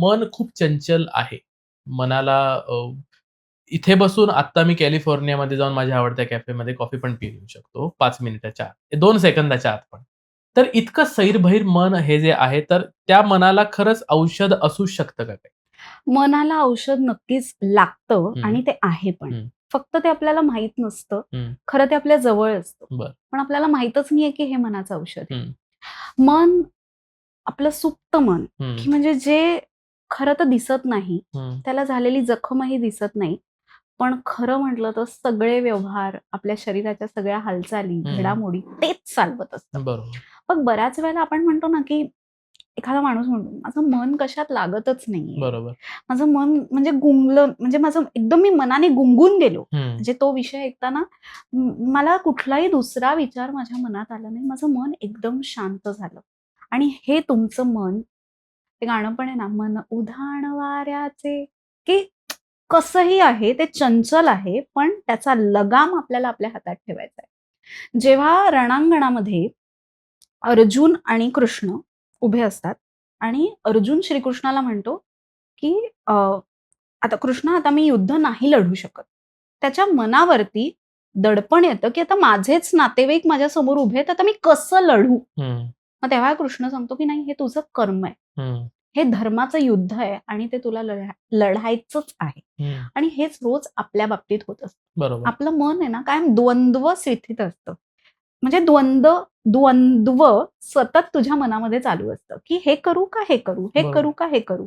मन खूप चंचल आहे. मनाला इथे बसून आत्ता मी कॅलिफोर्नियामध्ये जाऊन माझ्या आवडत्या कॅफेमध्ये कॉफी पण पिऊ शकतो 5 मिनिटाच्या आत, 2 सेकंदाच्या आत पण. तर इतकं सैरभैर मन हे जे आहे, तर त्या मनाला खरंच औषध असू शकतं का काही? मनाला औषध नक्कीच लागतं हं, आणि ते आहे पण. हं, फक्त ते आपल्याला माहीत नसतं. हं. खरं ते आपल्या जवळ असतं. बरं. पण आपल्याला माहीतच नाहीये की हे मनाचं औषध आहे. हं, मन, आपलं सुप्त मन, हं, की म्हणजे जे खरं तर दिसत नाही. हं, त्याला झालेली जखमही दिसत नाही. पण खरं म्हटलं तर सगळे व्यवहार, आपल्या शरीराच्या सगळ्या हालचाली, हं. घडामोडी तेच चालवत असतं. बरोबर. मग बऱ्याच वेळेला आपण म्हणतो ना, की एखादा माणूस म्हणतो, "माझं मन कशात लागतच नाहीये. बरोबर. माझं मन म्हणजे गुंगलं, म्हणजे माझं एकदम मी मनाने गुंगून गेलो." हं, म्हणजे तो विषय ऐकताना मला कुठलाही दुसरा विचार माझ्या मनात आला नाही. माझं मन एकदम शांत झालं. आणि हे तुमचं मन, ते गाणं पण आहे ना, मन उधाण वाऱ्याचे, की कसंही आहे, ते चंचल आहे, पण त्याचा लगाम आपल्याला आपल्या हातात ठेवायचा आहे. जेव्हा रणांगणामध्ये अर्जुन आणि कृष्ण उभे असतात आणि अर्जुन श्रीकृष्णाला म्हणतो, की आता कृष्ण, आता मी युद्ध नाही लढू शकत. त्याच्या मनावरती दडपण येतं, की आता माझेच नातेवाईक माझ्यासमोर उभे आहेत, आता मी कसं लढू? हं, मग तेव्हा कृष्ण सांगतो, की नाही, हे तुझं कर्म आहे. हं, हे धर्माचं युद्ध आहे आणि ते तुला लढायचंच आहे. हं. आणि हेच रोज आपल्या बाबतीत होत असतं. बरोबर. आपलं मन आहे ना, कायम द्वंद्व स्थितीत असतं. म्हणजे द्वंद्व सतत तुझ्या मनामध्ये चालू असतं, की हे करू का हे करू? हे बरोबर. करू का हे करू?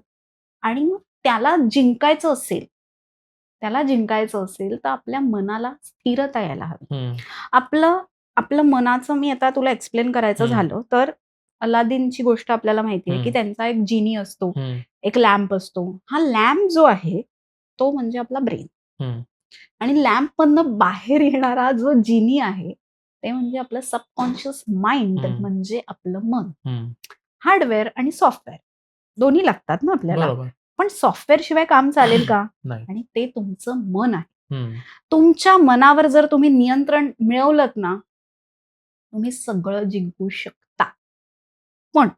आणि मग त्याला जिंकायचं असेल तर आपल्या मनाला स्थिरता यायला हवी. हं, आपलं आपलं मनाचं मी आता तुला एक्सप्लेन करायचं हं, झालं तर अलादीनची गोष्ट आपल्याला माहिती आहे, की हं, त्यांचा एक जिनी असतो, हं, एक लॅम्प असतो. हा लॅम्प जो आहे, तो म्हणजे आपला ब्रेन. हं, आणि लॅम्पमधनं बाहेर येणारा जो जिनी आहे, ते म्हणजे आपलं सबकॉन्शियस माइंड, हं, म्हणजे आपलं मन. हं. हार्डवेअर आणि सॉफ्टवेअर दोन्ही लागतात ना आपल्याला. बरोबर. पण सॉफ्टवेअर शिवाय काम चालेल का? नाही. आणि ते तुमचं मन आहे. हं, तुमच्या मनावर जर तुम्ही नियंत्रण मिळवलत ना, तुम्ही सगळं जिंकू शकता. पण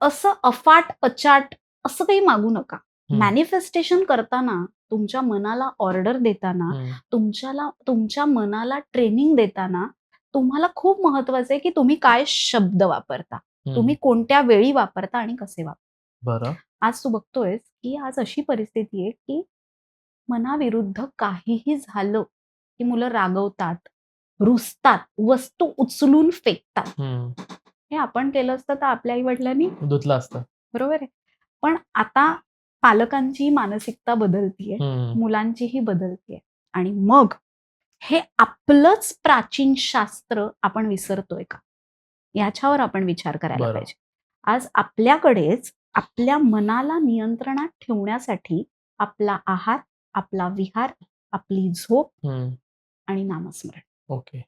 असं अफाट, अचाट असं काही मागू नका. हं, मॅनिफेस्टेशन करताना, तुमच्या मनाला ऑर्डर देताना, हं, तुमच्या मनाला ट्रेनिंग देताना, तुम्हाला खूप महत्वाचं आहे, की तुम्ही काय शब्द वापरता. तुम्ही हं. कोणत्या वेळी वापरता आणि कसे वापरता. बरं. आज तू बघतोयस, की आज अशी परिस्थिती आहे, की मनाविरुद्ध काहीही झालं, की मुलं रागवतात, रुसतात, वस्तू उचलून फेकतात. हं. हे आपण केलं असतं तर आपल्या आई-वडिलांनी, धुतलं असतं. बरोबर आहे. पण आता पालकांची मानसिकता बदलतीये, हं, मुलांचीही बदलतीये आणि मग हे आपलंच प्राचीन शास्त्र आपण विसरतोय का? याच्यावर आपण विचार करायला बरं. पाहिजे. आज आपल्याकडेच आपल्या मनाला नियंत्रणात ठेवण्यासाठी आपला आहार, आपला विहार, आपली झोप हं. आणि नामस्मरण. ओके.